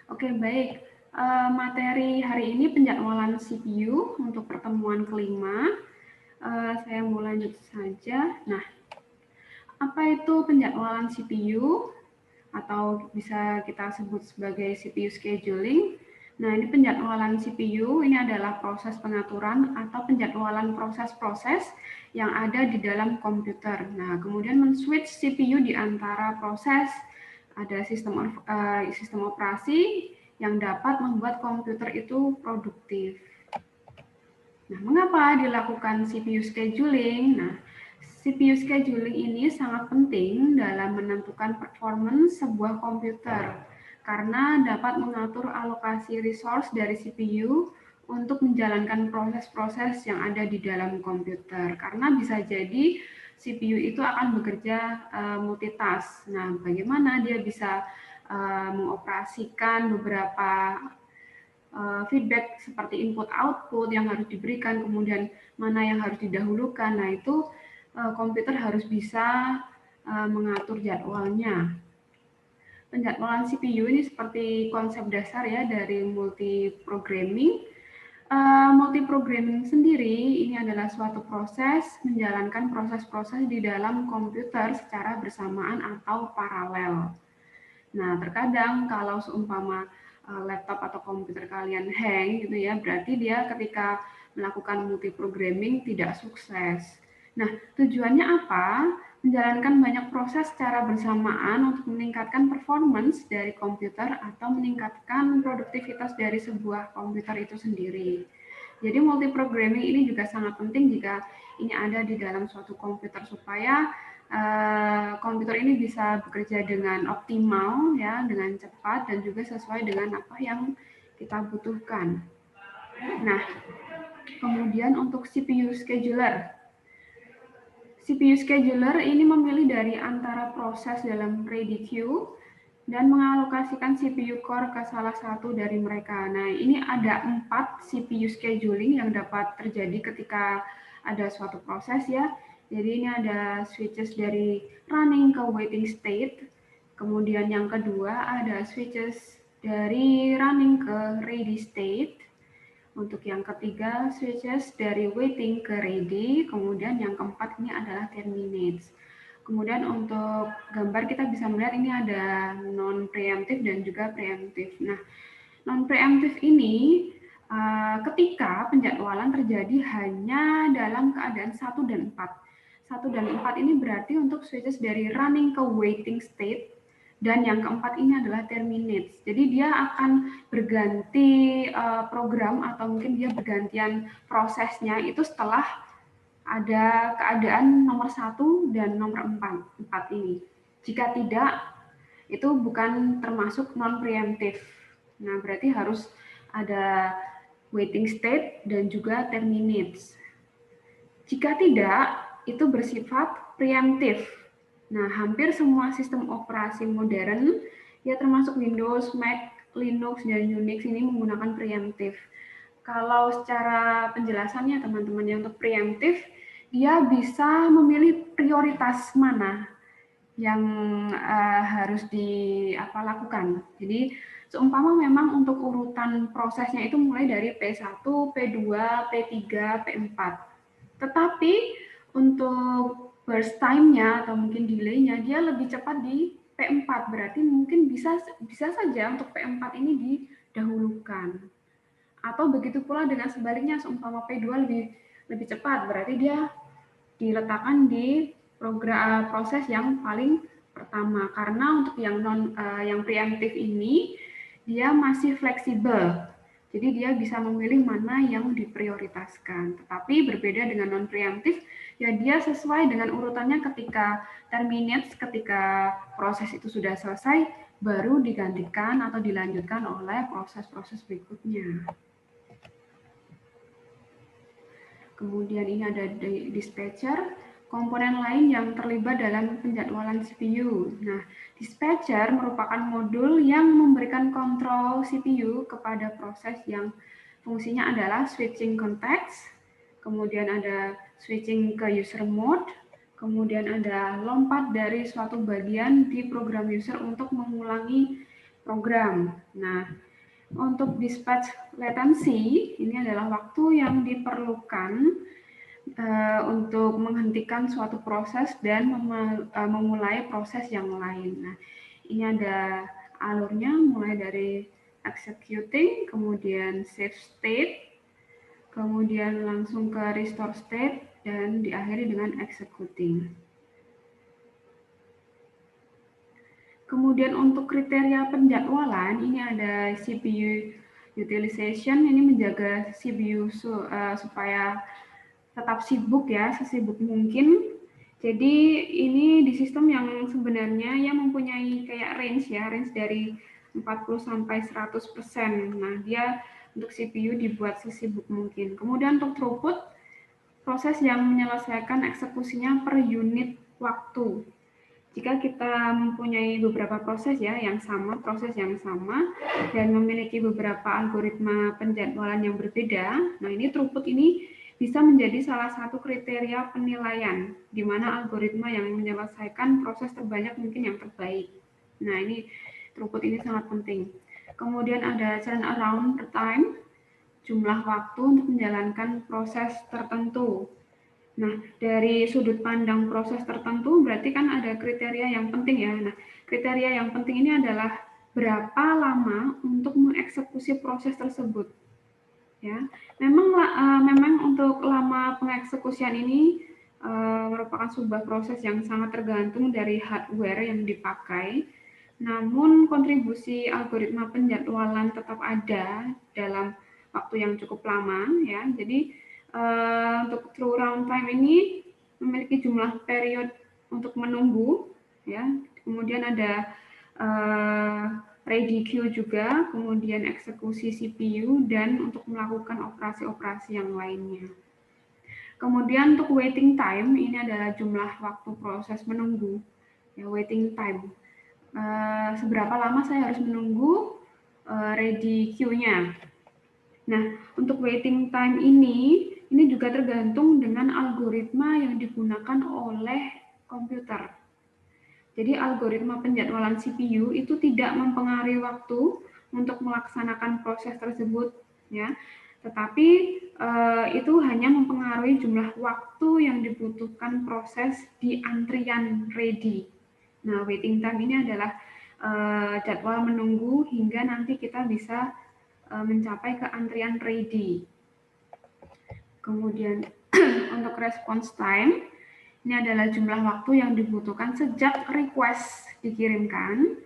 Oke, baik. Materi hari ini penjadwalan CPU untuk pertemuan kelima. Saya mau lanjut saja. Nah, apa itu penjadwalan CPU? Atau bisa kita sebut sebagai CPU scheduling. Nah, ini penjadwalan CPU ini adalah proses pengaturan atau penjadwalan proses-proses yang ada di dalam komputer. Nah, kemudian men-switch CPU di antara proses, ada sistem operasi yang dapat membuat komputer itu produktif. Nah, mengapa dilakukan CPU scheduling? Nah, CPU scheduling ini sangat penting dalam menentukan performance sebuah komputer karena dapat mengatur alokasi resource dari CPU untuk menjalankan proses-proses yang ada di dalam komputer. Karena bisa jadi CPU itu akan bekerja multitask. Nah, bagaimana dia bisa mengoperasikan beberapa feedback seperti input output yang harus diberikan, kemudian mana yang harus didahulukan. Nah, itu komputer harus bisa mengatur jadwalnya. Penjadwalan CPU ini seperti konsep dasar ya dari multiprogramming. Multiprogramming sendiri ini adalah suatu proses menjalankan proses-proses di dalam komputer secara bersamaan atau paralel. Nah, terkadang kalau seumpama laptop atau komputer kalian hang gitu ya, berarti dia ketika melakukan multiprogramming tidak sukses. Nah, tujuannya apa? Menjalankan banyak proses secara bersamaan untuk meningkatkan performance dari komputer atau meningkatkan produktivitas dari sebuah komputer itu sendiri. Jadi multiprogramming ini juga sangat penting jika ini ada di dalam suatu komputer supaya komputer ini bisa bekerja dengan optimal ya, dengan cepat dan juga sesuai dengan apa yang kita butuhkan. Nah, kemudian untuk CPU scheduler. CPU scheduler ini memilih dari antara proses dalam ready queue dan mengalokasikan CPU core ke salah satu dari mereka. Nah, ini ada 4 CPU scheduling yang dapat terjadi ketika ada suatu proses ya. Jadi ini ada switches dari running ke waiting state. Kemudian yang kedua ada switches dari running ke ready state. Untuk yang ketiga, switches dari waiting ke ready. Kemudian yang keempat ini adalah terminates. Kemudian untuk gambar kita bisa melihat ini ada non-preemptive dan juga preemptive. Nah, non-preemptive ini ketika penjadwalan terjadi hanya dalam keadaan 1 dan 4. 1 dan 4 ini berarti untuk switches dari running ke waiting state, dan yang keempat ini adalah terminates. Jadi dia akan berganti program atau mungkin dia bergantian prosesnya itu setelah ada keadaan nomor 1 dan nomor 4 ini. Jika tidak, itu bukan termasuk non-preemptive. Nah, berarti harus ada waiting state dan juga terminates. Jika tidak, itu bersifat preemptive. Nah, hampir semua sistem operasi modern, ya termasuk Windows, Mac, Linux, dan Unix ini menggunakan preemptive. Kalau secara penjelasannya teman-teman yang untuk preemptive, dia bisa memilih prioritas mana yang harus dilakukan. Jadi seumpama memang untuk urutan prosesnya itu mulai dari P1, P2, P3, P4. Tetapi untuk burst time-nya atau mungkin delay-nya dia lebih cepat di P4. Berarti mungkin bisa saja untuk P4 ini didahulukan. Atau begitu pula dengan sebaliknya, seumpama P2 lebih cepat, berarti dia diletakkan di proses yang paling pertama. Karena untuk yang preemptive ini dia masih fleksibel. Jadi dia bisa memilih mana yang diprioritaskan. Tetapi berbeda dengan non preemptive, ya dia sesuai dengan urutannya ketika terminates, ketika proses itu sudah selesai, baru digantikan atau dilanjutkan oleh proses-proses berikutnya. Kemudian ini ada dispatcher, komponen lain yang terlibat dalam penjadwalan CPU. Nah, dispatcher merupakan modul yang memberikan kontrol CPU kepada proses yang fungsinya adalah switching context, kemudian ada switching ke user mode, kemudian ada lompat dari suatu bagian di program user untuk mengulangi program. Nah, untuk dispatch latency ini adalah waktu yang diperlukan untuk menghentikan suatu proses dan memulai proses yang lain. Nah, ini ada alurnya mulai dari executing, kemudian save state, kemudian langsung ke restore state, dan diakhiri dengan executing. Kemudian untuk kriteria penjadwalan, ini ada CPU utilization, ini menjaga CPU supaya tetap sibuk ya, sesibuk mungkin. Jadi ini di sistem yang sebenarnya yang mempunyai kayak range dari 40 sampai 100%. Nah, dia untuk CPU dibuat sesibuk mungkin. Kemudian untuk throughput, proses yang menyelesaikan eksekusinya per unit waktu. Jika kita mempunyai beberapa proses yang sama dan memiliki beberapa algoritma penjadwalan yang berbeda, nah ini throughput ini bisa menjadi salah satu kriteria penilaian, di mana algoritma yang menyelesaikan proses terbanyak mungkin yang terbaik. Nah ini throughput ini sangat penting. Kemudian ada turnaround time, jumlah waktu untuk menjalankan proses tertentu. Nah, dari sudut pandang proses tertentu berarti kan ada kriteria yang penting ya. Nah, kriteria yang penting ini adalah berapa lama untuk mengeksekusi proses tersebut. Ya, memang untuk lama pengeksekusian ini merupakan sebuah proses yang sangat tergantung dari hardware yang dipakai. Namun kontribusi algoritma penjadwalan tetap ada dalam waktu yang cukup lama ya. Jadi untuk true runtime ini memiliki jumlah period untuk menunggu ya. Kemudian ada ready queue juga, kemudian eksekusi CPU dan untuk melakukan operasi-operasi yang lainnya. Kemudian untuk waiting time ini adalah jumlah waktu proses menunggu ya, waiting time. Seberapa lama saya harus menunggu ready queue-nya. Nah, untuk waiting time ini juga tergantung dengan algoritma yang digunakan oleh komputer. Jadi algoritma penjadwalan CPU itu tidak mempengaruhi waktu untuk melaksanakan proses tersebut, ya. Tetapi itu hanya mempengaruhi jumlah waktu yang dibutuhkan proses di antrian ready. Nah, waiting time ini adalah jadwal menunggu hingga nanti kita bisa mencapai ke antrian ready. Kemudian untuk response time, ini adalah jumlah waktu yang dibutuhkan sejak request dikirimkan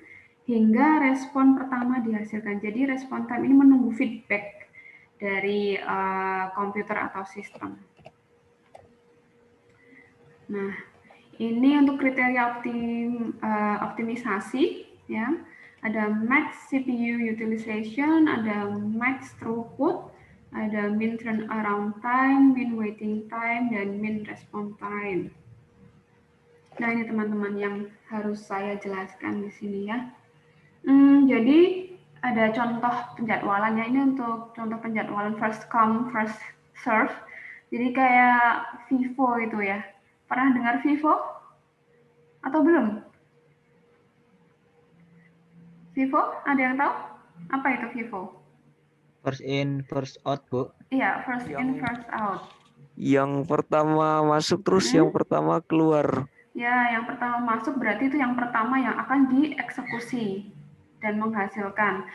hingga respon pertama dihasilkan. Jadi respon time ini menunggu feedback dari komputer atau sistem. Nah, ini untuk kriteria optimisasi ya. Ada max CPU utilization, ada max throughput, ada min turnaround time, min waiting time, dan min response time. Nah, ini teman-teman yang harus saya jelaskan di sini ya. Jadi ada contoh penjadwalannya. Ini untuk contoh penjadwalan first come, first serve. Jadi kayak Vivo itu ya. Pernah dengar Vivo? Atau belum? Vivo, ada yang tahu? Apa itu Vivo? First in, first out, Bu. Iya, first in, first out. Yang pertama masuk terus yang pertama keluar. Ya, yang pertama masuk berarti itu yang pertama yang akan dieksekusi dan menghasilkan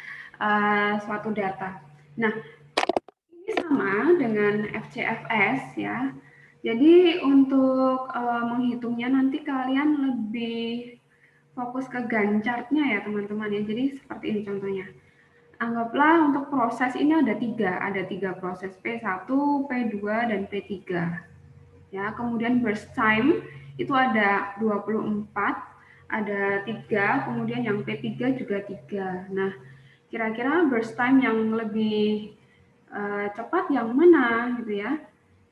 suatu data. Nah, ini sama dengan FCFS ya. Jadi untuk menghitungnya nanti kalian lebih fokus ke Gantt chart-nya ya teman-teman ya. Jadi seperti ini contohnya. Anggaplah untuk proses ini ada tiga proses P1, P2, dan P3. Ya, kemudian burst time itu ada 24, ada 3, kemudian yang P3 juga 3. Nah, kira-kira burst time yang lebih cepat yang mana gitu ya.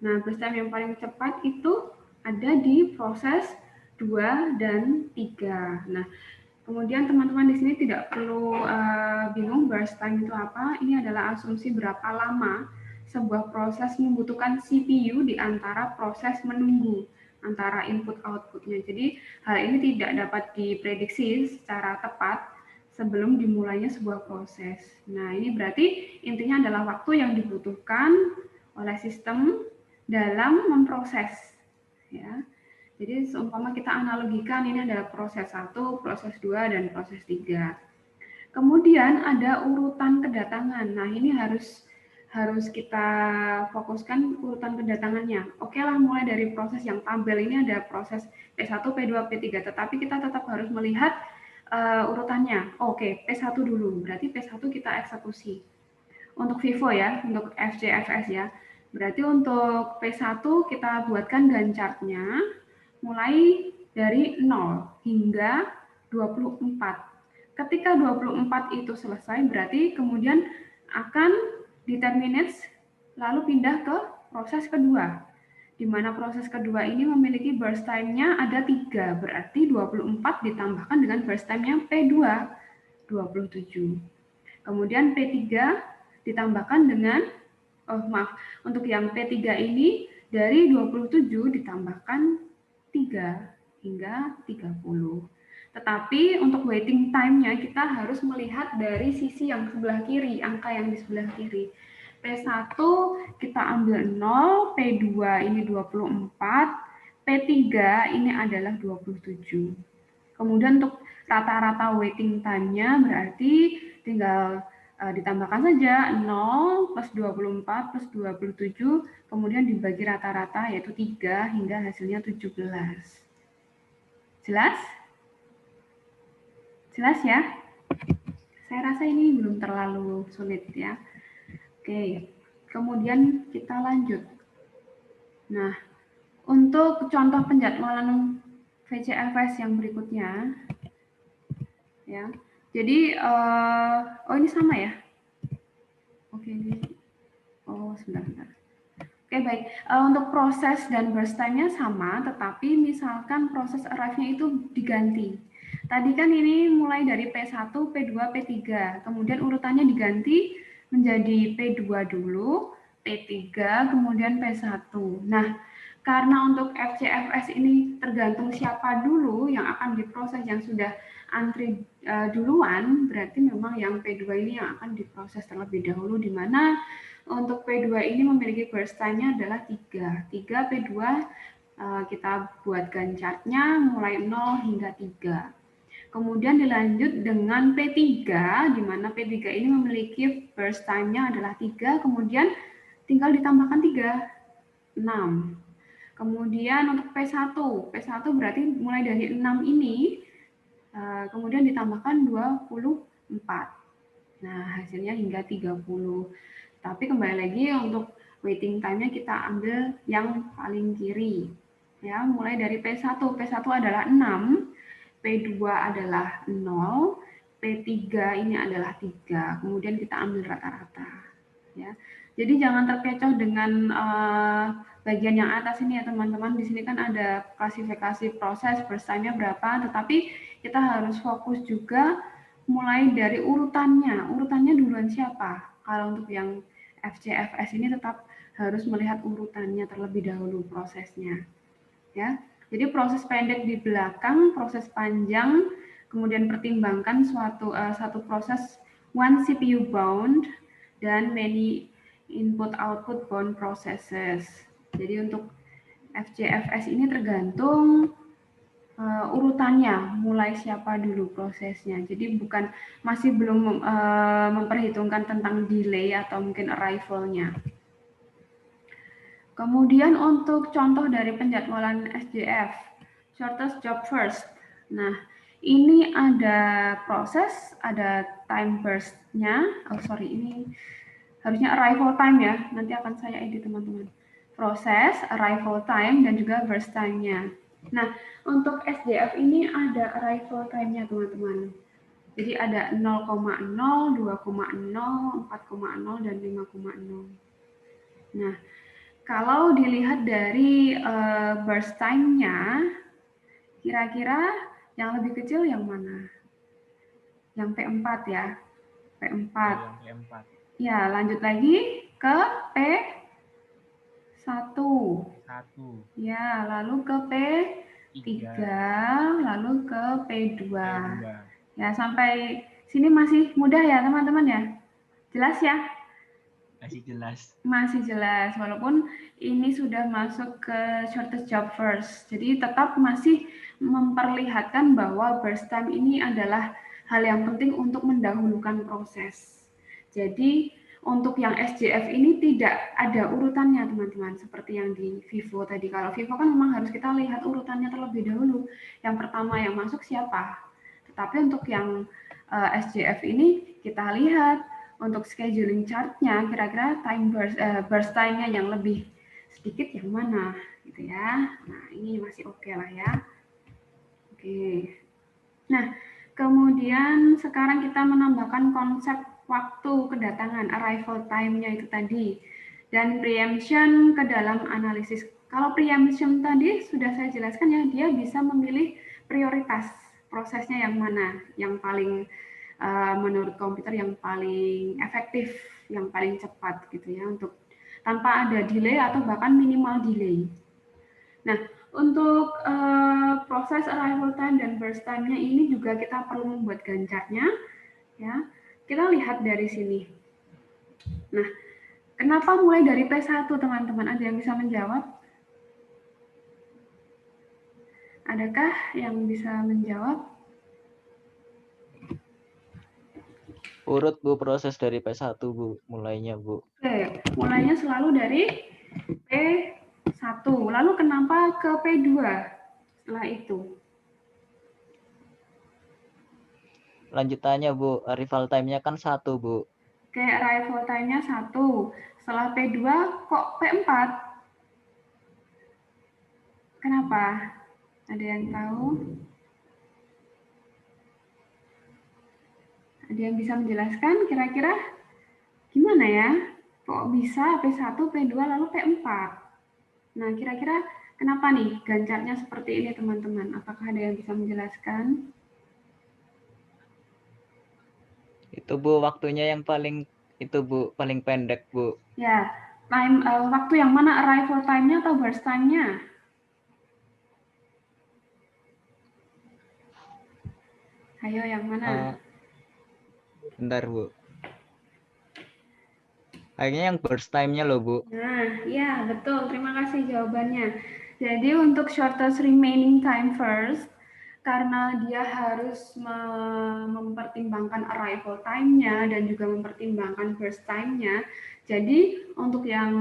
Nah, burst time yang paling cepat itu ada di proses 2 dan 3. Nah, kemudian teman-teman di sini tidak perlu bingung burst time itu apa. Ini adalah asumsi berapa lama sebuah proses membutuhkan CPU di antara proses menunggu antara input outputnya. Jadi hal ini tidak dapat diprediksi secara tepat sebelum dimulainya sebuah proses. Nah, ini berarti intinya adalah waktu yang dibutuhkan oleh sistem dalam memproses. Ya. Jadi seumpama kita analogikan ini adalah proses 1, proses 2, dan proses 3. Kemudian ada urutan kedatangan. Nah, ini harus kita fokuskan urutan kedatangannya. Oke lah, mulai dari proses yang tabel ini ada proses P1, P2, P3, tetapi kita tetap harus melihat urutannya. Oke, P1 dulu, berarti P1 kita eksekusi. Untuk Vivo ya, untuk FCFS ya. Berarti untuk P1 kita buatkan Gantt chart-nya mulai dari 0 hingga 24. Ketika 24 itu selesai, berarti kemudian akan di-terminates lalu pindah ke proses kedua. Di mana proses kedua ini memiliki burst time-nya ada 3, berarti 24 ditambahkan dengan burst time-nya P2, 27. Kemudian P3 ditambahkan dengan, untuk yang P3 ini dari 27 ditambahkan 3 hingga 30. Tetapi untuk waiting time-nya kita harus melihat dari sisi yang sebelah kiri, angka yang di sebelah kiri. P1 kita ambil 0, P2 ini 24, P3 ini adalah 27. Kemudian untuk rata-rata waiting time-nya berarti tinggal ditambahkan saja 0 plus 24 plus 27, kemudian dibagi rata-rata yaitu 3 hingga hasilnya 17. Jelas? Jelas ya? Saya rasa ini belum terlalu sulit ya. Oke, kemudian kita lanjut. Nah, untuk contoh penjadwalan VCFS yang berikutnya, ya. Jadi, oh ini sama ya? Oke, ini, oh sebentar. Oke, baik. Untuk proses dan burst time-nya sama, tetapi misalkan proses arrive-nya itu diganti. Tadi kan ini mulai dari P1, P2, P3, kemudian urutannya diganti menjadi P2 dulu, P3, kemudian P1. Nah, karena untuk FCFS ini tergantung siapa dulu yang akan diproses, yang sudah antri duluan, berarti memang yang P2 ini yang akan diproses terlebih dahulu, di mana untuk P2 ini memiliki burst time-nya adalah 3. 3 P2 kita buat Gantt chart-nya mulai 0 hingga 3. Kemudian dilanjut dengan P3, di mana P3 ini memiliki burst time-nya adalah 3, kemudian tinggal ditambahkan 3, 6. Kemudian untuk P1, P1 berarti mulai dari 6 ini, kemudian ditambahkan 24. Nah, hasilnya hingga 30. Tapi kembali lagi untuk waiting time-nya kita ambil yang paling kiri. Ya, mulai dari P1. P1 adalah 6, P2 adalah 0, P3 ini adalah 3. Kemudian kita ambil rata-rata. Ya. Jadi jangan terkecoh dengan bagian yang atas ini ya teman-teman. Di sini kan ada klasifikasi proses, burst time-nya berapa, tetapi kita harus fokus juga mulai dari urutannya. Urutannya duluan siapa? Kalau untuk yang FCFS ini tetap harus melihat urutannya terlebih dahulu prosesnya. Ya. Jadi proses pendek di belakang, proses panjang, kemudian pertimbangkan satu proses one CPU bound dan many input-output bound processes. Jadi untuk FCFS ini tergantung urutannya, mulai siapa dulu prosesnya. Jadi masih belum memperhitungkan tentang delay atau mungkin arrival-nya. Kemudian untuk contoh dari penjadwalan SJF, shortest job first. Nah, ini ada proses, ada time burst-nya. Oh sorry, ini harusnya arrival time ya. Nanti akan saya edit teman-teman. Proses, arrival time, dan juga burst time-nya. Nah, untuk SJF ini ada arrival time-nya teman-teman. Jadi ada 0,0, 2,0, 4,0, dan 5,0. Nah, kalau dilihat dari burst time-nya, kira-kira yang lebih kecil yang mana? Yang P4 ya. P4. Yang P4. Ya, lanjut lagi ke P1. Ya, lalu ke P3, lalu ke P2. Ya, sampai Sini masih mudah ya teman-teman ya? Jelas ya? Masih jelas. Masih jelas, walaupun ini sudah masuk ke shortest job first. Jadi tetap masih memperlihatkan bahwa burst time ini adalah hal yang penting untuk mendahulukan proses. Jadi untuk yang SJF ini tidak ada urutannya teman-teman, seperti yang di Vivo tadi. Kalau Vivo kan memang harus kita lihat urutannya terlebih dahulu. Yang pertama yang masuk siapa. Tetapi untuk yang SJF ini kita lihat untuk scheduling chart-nya kira-kira burst time-nya yang lebih sedikit yang mana gitu ya. Nah, ini masih oke lah ya. Oke. Nah, kemudian sekarang kita menambahkan konsep waktu kedatangan arrival time-nya itu tadi dan preemption ke dalam analisis. Kalau preemption tadi sudah saya jelaskan ya, dia bisa memilih prioritas prosesnya yang mana, yang paling menurut komputer yang paling efektif, yang paling cepat gitu ya, untuk tanpa ada delay atau bahkan minimal delay. Nah, untuk proses arrival time dan burst time-nya ini juga kita perlu membuat gancarnya ya. Kita lihat dari sini. Nah, kenapa mulai dari P1 teman-teman? Ada yang bisa menjawab? Adakah yang bisa menjawab? Urut Bu proses dari P1 Bu, mulainya Bu. Oke, mulainya selalu dari P1. Lalu kenapa ke P2 setelah itu? Lanjutannya Bu, arrival time-nya kan 1 Bu. Oke, arrival time-nya 1. Setelah P2 kok P4? Kenapa? Ada yang tahu? Ada yang bisa menjelaskan kira-kira gimana ya? Kok bisa P1, P2, lalu P4? Nah, kira-kira kenapa nih gancarnya seperti ini teman-teman? Apakah ada yang bisa menjelaskan? Itu Bu waktunya yang paling itu Bu, paling pendek Bu. Ya, waktu yang mana arrival time-nya atau burst time-nya? Ayo yang mana? Bentar Bu. Kayaknya yang burst time-nya loh Bu. Nah, ya betul. Terima kasih jawabannya. Jadi untuk shortest remaining time first, karena dia harus mempertimbangkan arrival time-nya dan juga mempertimbangkan burst time-nya. Jadi untuk yang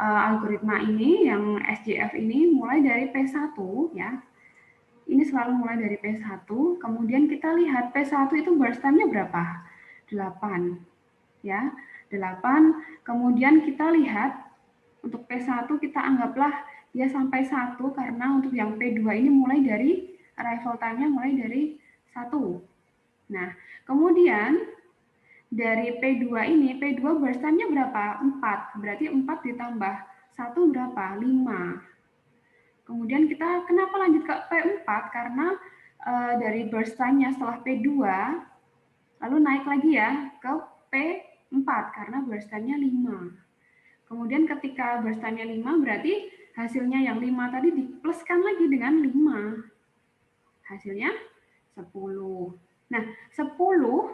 algoritma ini, yang SJF ini mulai dari P1 ya. Ini selalu mulai dari P1, kemudian kita lihat P1 itu burst time-nya berapa? 8. Ya, 8. Kemudian kita lihat untuk P1 kita anggaplah dia sampai 1 karena untuk yang P2 ini mulai dari arrival time-nya mulai dari 1. Nah, kemudian dari P2 ini, P2 burst time-nya berapa? 4. Berarti 4 ditambah 1 berapa? 5. Kemudian kita kenapa lanjut ke P4? Karena dari burst time-nya setelah P2, lalu naik lagi ya ke P4 karena burst time-nya 5. Kemudian ketika burst time-nya 5, berarti hasilnya yang 5 tadi dipluskan lagi dengan 5. Hasilnya 10. Nah, 10,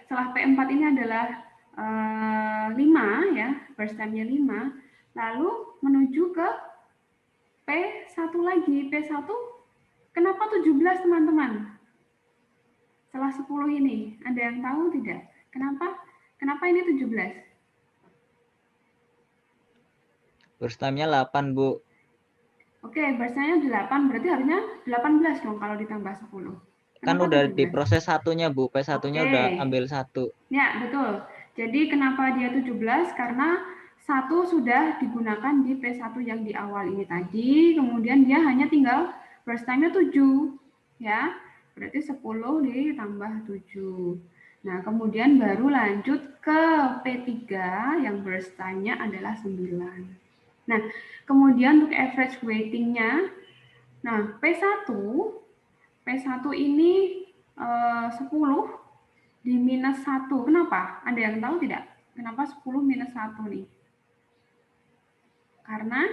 setelah P4 ini adalah 5 ya, burst time-nya 5. Lalu menuju ke P1 lagi. P1 kenapa 17 teman-teman? Setelah 10 ini, ada yang tahu tidak? Kenapa ini 17? Burst time-nya 8 Bu. Oke, burst-nya 8, berarti harusnya 18 dong kalau ditambah 10. Kan Kenapa udah 17? diproses satunya Bu, P1-nya udah Oke. ambil 1. Ya, betul. Jadi kenapa dia 17? Karena 1 sudah digunakan di P1 yang di awal ini tadi, kemudian dia hanya tinggal burst time-nya 7. Ya, berarti 10 ditambah 7. Nah, kemudian baru lanjut ke P3 yang burst time-nya adalah 9. Nah, kemudian untuk average weighting-nya, nah P1 ini 10 di minus 1. Kenapa? Ada yang tahu tidak? Kenapa 10 minus 1 nih? Karena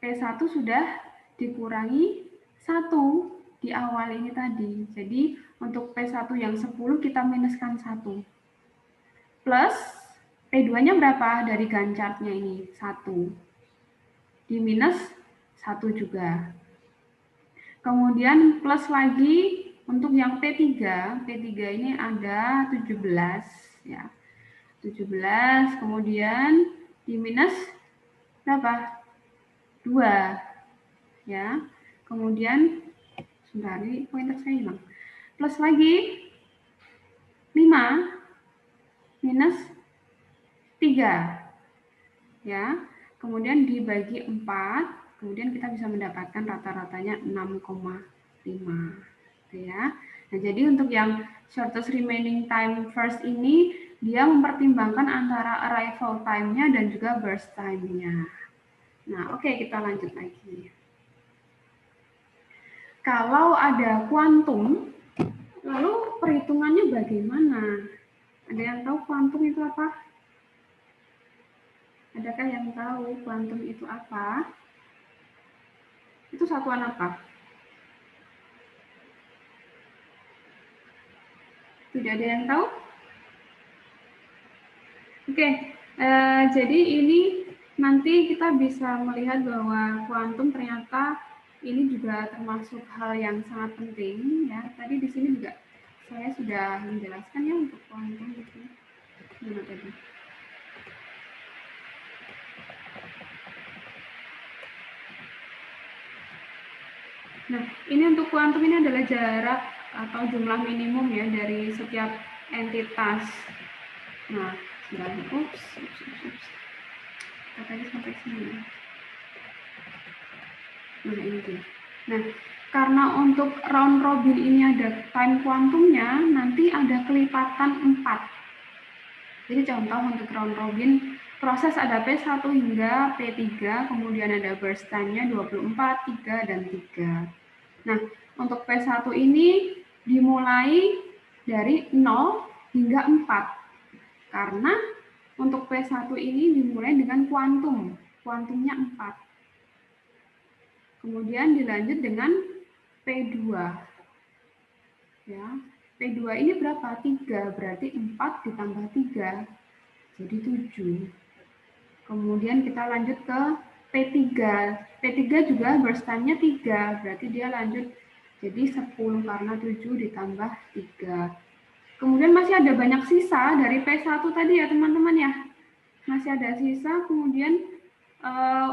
P1 sudah dikurangi 1 di awal ini tadi. Jadi Untuk P1 yang 10 kita minuskan 1. Plus P2-nya berapa dari gancarnya ini? 1. Di minus 1 juga. Kemudian plus lagi untuk yang P3. P3 ini ada 17 ya. 17 kemudian di minus berapa? 2 ya. Kemudian sebentar, ini pointer saya hilang. Plus lagi 5 minus 3 ya. Kemudian dibagi 4, kemudian kita bisa mendapatkan rata-ratanya 6,5 gitu ya. Nah, jadi untuk yang shortest remaining time first ini dia mempertimbangkan antara arrival time-nya dan juga burst time-nya. Nah, oke, kita lanjut lagi. Kalau ada kuantum, lalu perhitungannya bagaimana? Ada yang tahu kuantum itu apa? Adakah yang tahu kuantum itu apa? Itu satuan apa? Tidak ada yang tahu? Oke, jadi ini nanti kita bisa melihat bahwa kuantum ternyata ini juga termasuk hal yang sangat penting ya. Tadi di sini juga saya sudah menjelaskan ya untuk kuantum itu. Gimana tadi? Nah, ini untuk kuantum ini adalah jarak atau jumlah minimum ya dari setiap entitas. Nah, sebentar. Ups. Tadi sampai sini. Nah, ini dia. Nah, karena untuk round robin ini ada time kuantumnya, nanti ada kelipatan 4. Jadi contoh untuk round robin, proses ada P1 hingga P3, kemudian ada burst time-nya 24, 3, dan 3. Nah, untuk P1 ini dimulai dari 0 hingga 4. Karena untuk P1 ini dimulai dengan kuantum. Kuantumnya 4. Kemudian dilanjut dengan P2. Ya, P2 ini berapa? 3, berarti 4 ditambah 3, jadi 7. Kemudian kita lanjut ke P3. P3 juga burst time-nya 3, berarti dia lanjut jadi 10 karena 7 ditambah 3. Kemudian masih ada banyak sisa dari P1 tadi ya teman-teman ya. Masih ada sisa, kemudian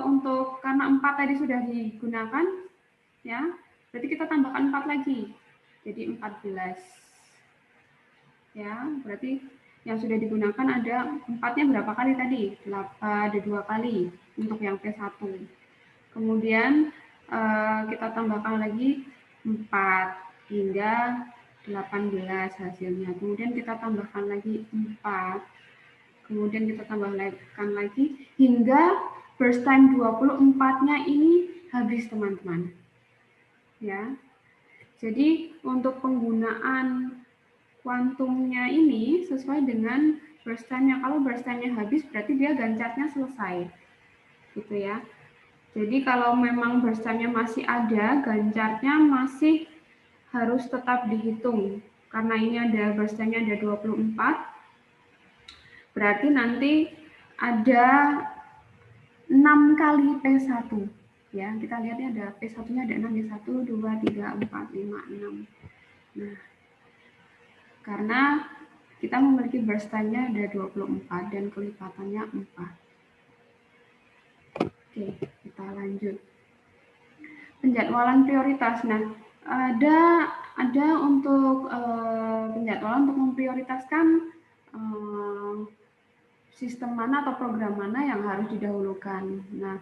untuk karena 4 tadi sudah digunakan, ya, berarti kita tambahkan 4 lagi, jadi 14. Ya, berarti yang sudah digunakan ada 4-nya berapa kali tadi? Ada 2 kali untuk yang P1. Kemudian kita tambahkan lagi 4 hingga 18 hasilnya. Kemudian kita tambahkan lagi 4. Kemudian kita tambahkan lagi hingga burst time 24-nya ini habis, teman-teman. Ya. Jadi untuk penggunaan kuantumnya ini sesuai dengan burst time-nya. Kalau burst time-nya habis berarti dia gancarnya selesai. Gitu ya. Jadi kalau memang burst time-nya masih ada, gancarnya masih harus tetap dihitung. Karena ini ada burst time-nya ada 24. Berarti nanti ada 6 kali P1. Ya, kita lihatnya ada P1-nya ada 6, 1, 2, 3, 4, 5, 6. Nah, karena kita memiliki burst time-nya ada 24 dan kelipatannya 4. Oke, kita lanjut. Penjadwalan prioritas. Nah, ada untuk penjadwalan untuk memprioritaskan sistem mana atau program mana yang harus didahulukan. Nah,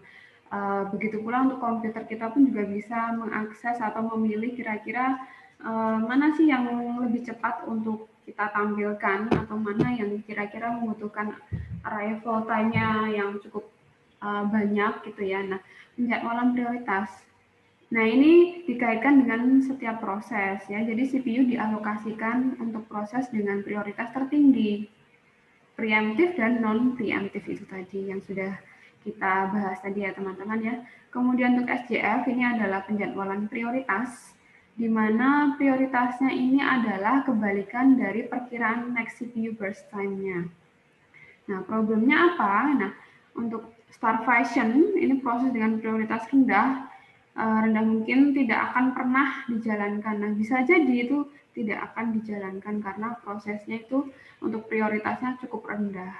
begitu pula untuk komputer kita pun juga bisa mengakses atau memilih kira-kira mana sih yang lebih cepat untuk kita tampilkan atau mana yang kira-kira membutuhkan arrival time-nya yang cukup banyak gitu ya. Nah, penjadwalan prioritas. Nah, ini dikaitkan dengan setiap proses ya. Jadi CPU dialokasikan untuk proses dengan prioritas tertinggi. Preemptif dan non-preemptif itu tadi yang sudah kita bahas tadi ya teman-teman ya. Kemudian untuk SJF ini adalah penjadwalan prioritas di mana prioritasnya ini adalah kebalikan dari perkiraan next CPU burst time-nya. Nah, problemnya apa? Nah, untuk starvation, ini proses dengan prioritas rendah, rendah mungkin tidak akan pernah dijalankan. Nah, bisa jadi itu tidak akan dijalankan karena prosesnya itu untuk prioritasnya cukup rendah.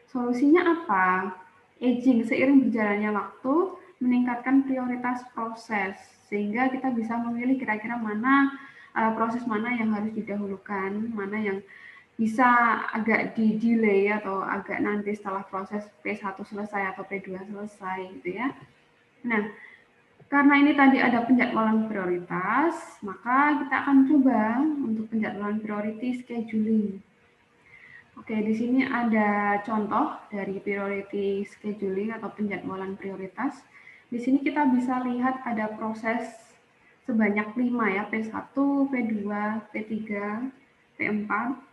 Solusinya apa? Aging, seiring berjalannya waktu, meningkatkan prioritas proses, sehingga kita bisa memilih kira-kira mana proses mana yang harus didahulukan, mana yang bisa agak di-delay atau agak nanti setelah proses P1 selesai atau P2 selesai gitu ya. Nah, karena ini tadi ada penjadwalan prioritas, maka kita akan coba untuk penjadwalan priority scheduling. Oke, di sini ada contoh dari priority scheduling atau penjadwalan prioritas. Di sini kita bisa lihat ada proses sebanyak 5 ya, P1, P2, P3, P4,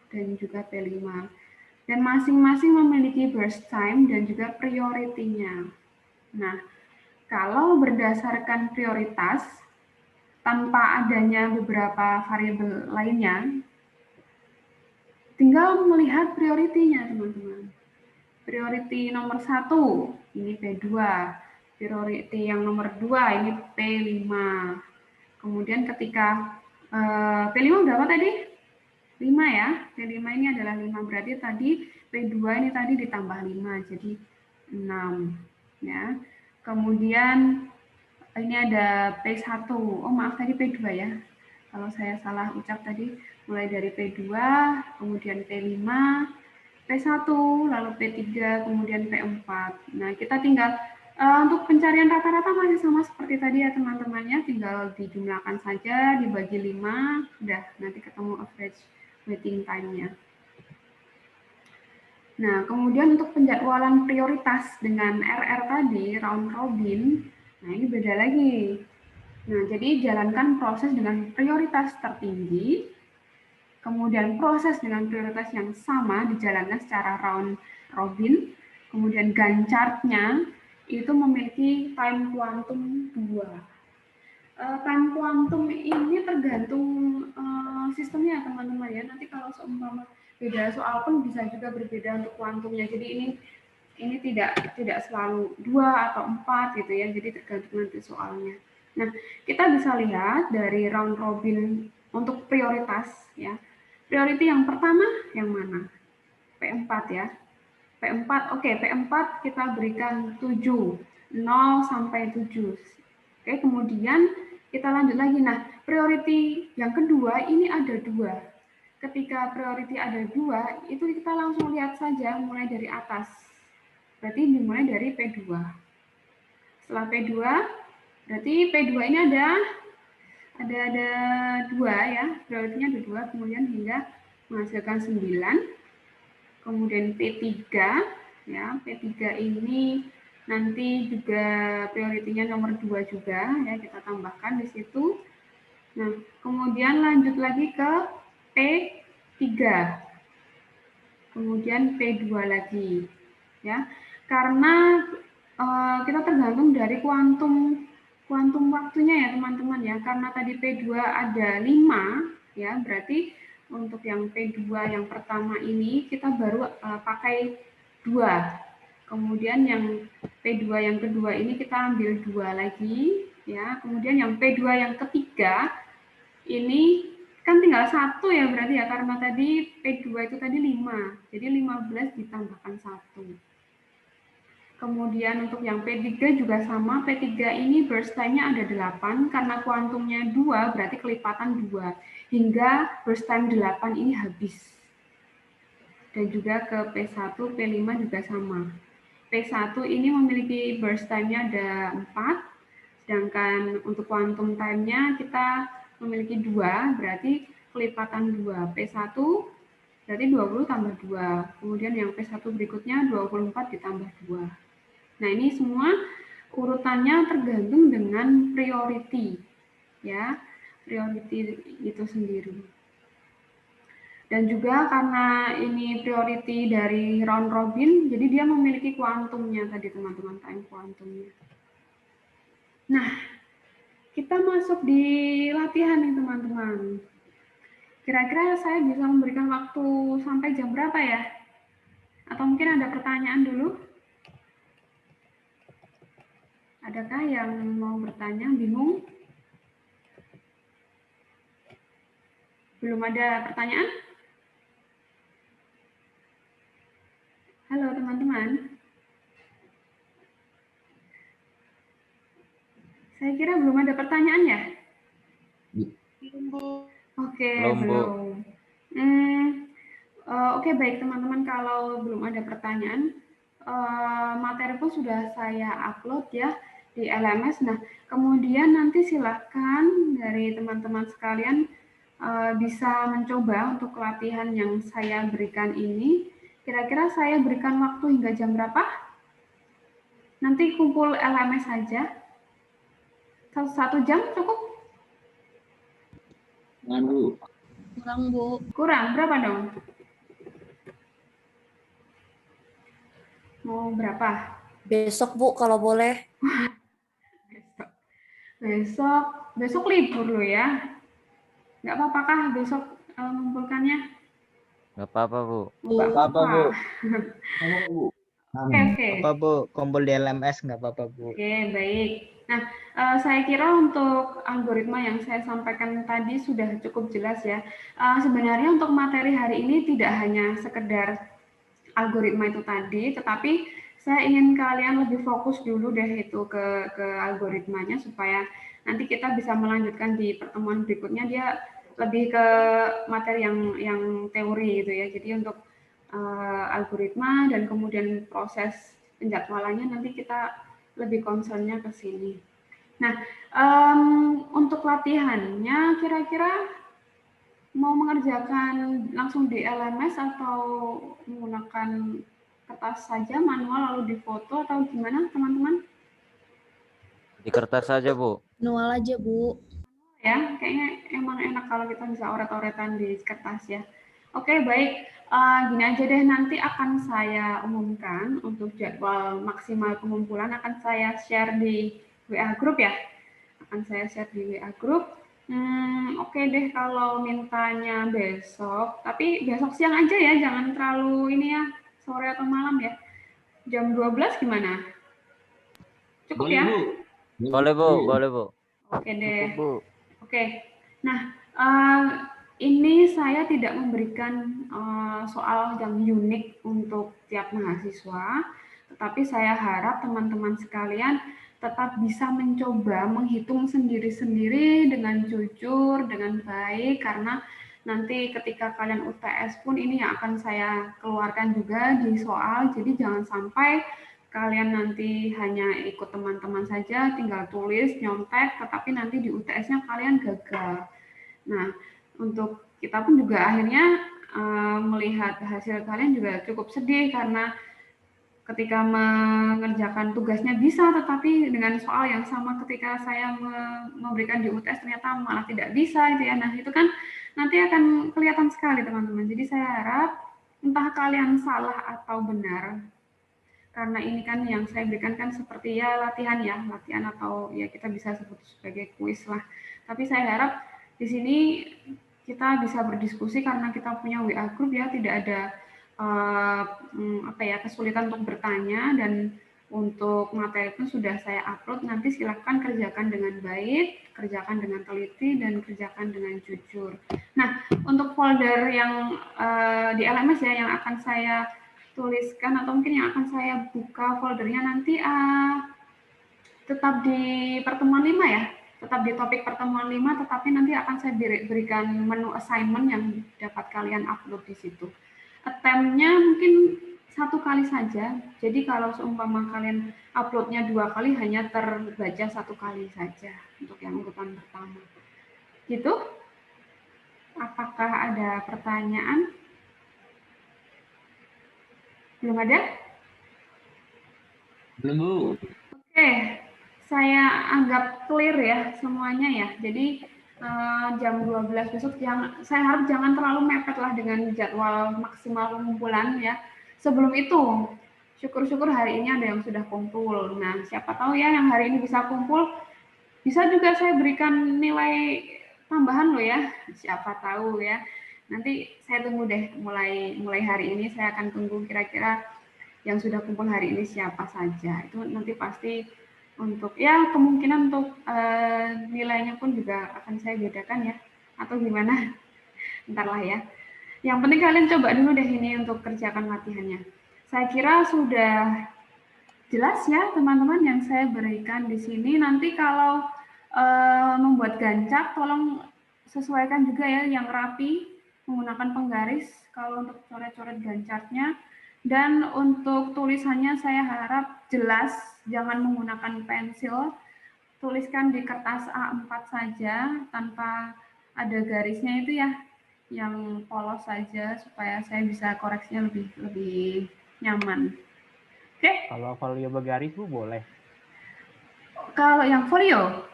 dan juga P5. Dan masing-masing memiliki burst time dan juga priority-nya. Nah, kalau berdasarkan prioritas, tanpa adanya beberapa variabel lainnya, tinggal melihat prioritinya, teman-teman. Priority nomor 1, ini P2. Priority yang nomor 2, ini P5. Kemudian ketika P5 berapa tadi? 5 ya. P5 ini adalah 5, berarti tadi P2 ini tadi ditambah 5, jadi 6. Ya. Kemudian ini ada P1. Oh, maaf tadi P2 ya. Kalau saya salah ucap tadi, mulai dari P2, kemudian P5, P1, lalu P3, kemudian P4. Nah, kita tinggal untuk pencarian rata-rata masih sama seperti tadi ya teman-temannya, tinggal dijumlahkan saja, dibagi 5, udah nanti ketemu average waiting time-nya. Nah, kemudian untuk penjadwalan prioritas dengan RR tadi, round robin, nah ini beda lagi. Nah, jadi jalankan proses dengan prioritas tertinggi, kemudian proses dengan prioritas yang sama dijalankan secara round robin, kemudian Gantt chart-nya itu memiliki time quantum 2. Time quantum ini tergantung sistemnya teman-teman ya. Nanti kalau seumpama beda soal pun bisa juga berbeda untuk kuantumnya. Jadi ini tidak selalu 2 atau 4 gitu ya. Jadi tergantung nanti soalnya. Nah, kita bisa lihat dari round robin untuk prioritas ya. Priority yang pertama yang mana? P4 ya. P4, oke, P4 kita berikan 7, 0 sampai 7. Oke, kemudian kita lanjut lagi. Nah, priority yang kedua ini ada 2. Ketika priority ada 2, itu kita langsung lihat saja mulai dari atas. Berarti dimulai dari P2. Setelah P2, berarti P2 ini ada 2 ya, prioritinya ada 2, kemudian hingga menghasilkan 9. Kemudian P3 ya, P3 ini nanti juga prioritinya nomor 2 juga ya, kita tambahkan di situ. Nah, kemudian lanjut lagi ke P3. Kemudian P2 lagi ya. Karena kita tergantung dari kuantum waktunya ya, teman-teman ya. Karena tadi P2 ada 5 ya, berarti untuk yang P2 yang pertama ini kita baru pakai 2. Kemudian yang P2 yang kedua ini kita ambil 2 lagi ya. Kemudian yang P2 yang ketiga ini kan tinggal 1 ya berarti ya, karena tadi P2 itu tadi 5. Jadi 15 ditambahkan 1. Kemudian untuk yang P3 juga sama, P3 ini burst time-nya ada 8, karena kuantumnya 2, berarti kelipatan 2. Hingga burst time 8 ini habis. Dan juga ke P1, P5 juga sama. P1 ini memiliki burst time-nya ada 4, sedangkan untuk quantum time-nya kita memiliki 2, berarti kelipatan 2. P1 berarti 20 tambah 2. Kemudian yang P1 berikutnya 24 ditambah 2. Nah, ini semua urutannya tergantung dengan priority, ya, priority itu sendiri. Dan juga karena ini priority dari round robin, jadi dia memiliki kuantumnya tadi teman-teman, time kuantumnya. Nah, kita masuk di latihan nih teman-teman. Kira-kira saya bisa memberikan waktu sampai jam berapa ya? Atau mungkin ada pertanyaan dulu? Adakah yang mau bertanya, bingung? Belum ada pertanyaan? Halo teman-teman. Saya kira belum ada pertanyaan ya? Oke, Belum, Bu. belum. Oke, baik teman-teman, kalau belum ada pertanyaan, materi pun sudah saya upload ya di LMS. Nah, kemudian nanti silakan dari teman-teman sekalian bisa mencoba untuk latihan yang saya berikan ini. Kira-kira saya berikan waktu hingga jam berapa? Nanti kumpul LMS saja. Satu jam cukup? Kurang, Bu. Kurang, berapa dong? Mau berapa? Besok, Bu, kalau boleh. Besok libur loh ya. Nggak apa-apakah besok mengumpulkannya? Nggak apa-apa, Bu. Nggak apa-apa, Bu. Oke. Apa Bu, kumpul di LMS nggak apa-apa Bu. Oke, baik. Nah, saya kira untuk algoritma yang saya sampaikan tadi sudah cukup jelas ya. Sebenarnya untuk materi hari ini tidak hanya sekedar algoritma itu tadi, tetapi saya ingin kalian lebih fokus dulu deh itu ke algoritmanya supaya nanti kita bisa melanjutkan di pertemuan berikutnya dia lebih ke materi yang teori gitu ya. Jadi untuk algoritma dan kemudian proses penjadwalannya nanti kita lebih concernnya ke sini. Nah, untuk latihannya kira-kira mau mengerjakan langsung di LMS atau menggunakan kertas saja manual lalu difoto atau gimana teman-teman? Di kertas saja, Bu. Manual aja, Bu. Ya, kayaknya emang enak kalau kita bisa oret-oretan di kertas ya. Oke, baik. Gini aja deh, nanti akan saya umumkan untuk jadwal maksimal pengumpulan akan saya share di WA Group ya. Akan saya share di WA Group. Oke deh kalau mintanya besok, tapi besok siang aja ya, jangan terlalu ini ya, sore atau malam ya. Jam 12 gimana? Cukup ya? Boleh, Bu. Boleh, Bu. Oke deh. Cukup, Bu. Oke. Nah, ini saya tidak memberikan soal yang unik untuk tiap mahasiswa, tetapi saya harap teman-teman sekalian tetap bisa mencoba menghitung sendiri-sendiri dengan jujur, dengan baik, karena nanti ketika kalian UTS pun ini yang akan saya keluarkan juga di soal, jadi jangan sampai kalian nanti hanya ikut teman-teman saja, tinggal tulis, nyontek, tetapi nanti di UTS-nya kalian gagal. Nah, untuk kita pun juga akhirnya melihat hasil kalian juga cukup sedih karena ketika mengerjakan tugasnya bisa, tetapi dengan soal yang sama ketika saya memberikan di UTS ternyata malah tidak bisa itu ya. Nah, itu kan nanti akan kelihatan sekali teman-teman. Jadi saya harap entah kalian salah atau benar, karena ini kan yang saya berikan kan seperti ya latihan atau ya kita bisa sebut sebagai kuis lah. Tapi saya harap di sini kita bisa berdiskusi karena kita punya WA group ya, tidak ada kesulitan untuk bertanya, dan untuk materi pun sudah saya upload. Nanti silakan kerjakan dengan baik, kerjakan dengan teliti, dan kerjakan dengan jujur. Nah, untuk folder yang di LMS ya yang akan saya tuliskan atau mungkin yang akan saya buka foldernya nanti tetap di pertemuan 5 ya, tetap di topik pertemuan 5, tetapi nanti akan saya berikan menu assignment yang dapat kalian upload di situ. Attempt-nya mungkin 1 kali saja, jadi kalau seumpama kalian uploadnya 2 kali hanya terbaca 1 kali saja untuk yang urutan pertama. Gitu? Apakah ada pertanyaan? Belum ada? Belum Bu. Oke, saya anggap clear ya semuanya ya. Jadi jam 12 besok saya harap jangan terlalu mepet lah dengan jadwal maksimal pengumpulan ya. Sebelum itu, syukur-syukur hari ini ada yang sudah kumpul. Nah, siapa tahu ya yang hari ini bisa kumpul, Bisa juga saya berikan nilai tambahan loh ya, siapa tahu ya. Nanti saya tunggu deh, mulai hari ini saya akan tunggu kira-kira yang sudah kumpul hari ini siapa saja. Itu nanti pasti untuk ya kemungkinan untuk nilainya pun juga akan saya bedakan ya. Atau gimana? Entarlah ya. Yang penting kalian coba dulu deh ini untuk kerjakan latihannya. Saya kira sudah jelas ya teman-teman yang saya berikan di sini. Nanti kalau membuat gancak, tolong sesuaikan juga ya yang rapi, menggunakan penggaris kalau untuk coret-coret gancaknya. Dan untuk tulisannya saya harap jelas, jangan menggunakan pensil. Tuliskan di kertas A4 saja, tanpa ada garisnya itu ya, yang polos saja supaya saya bisa koreksinya lebih nyaman. Oke? Kalau folio bergaris Bu boleh. Kalau yang folio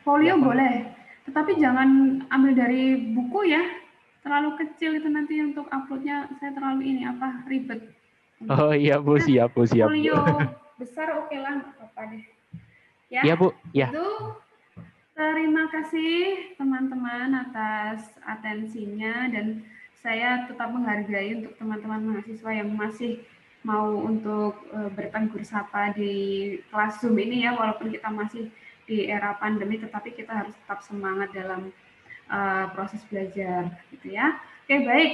Ya, folio. boleh, tetapi jangan ambil dari buku ya. Terlalu kecil itu nanti untuk uploadnya saya terlalu ribet. Oh iya Bu, siap Bu, siap Bu. Folio besar oke lah, nggak apa-apa deh. Ya, Iya Bu, ya. itu terima kasih teman-teman atas atensinya dan saya tetap menghargai untuk teman-teman mahasiswa yang masih mau untuk bertegur sapa di kelas Zoom ini ya, walaupun kita masih di era pandemi, tetapi kita harus tetap semangat dalam proses belajar, gitu ya. Oke, baik.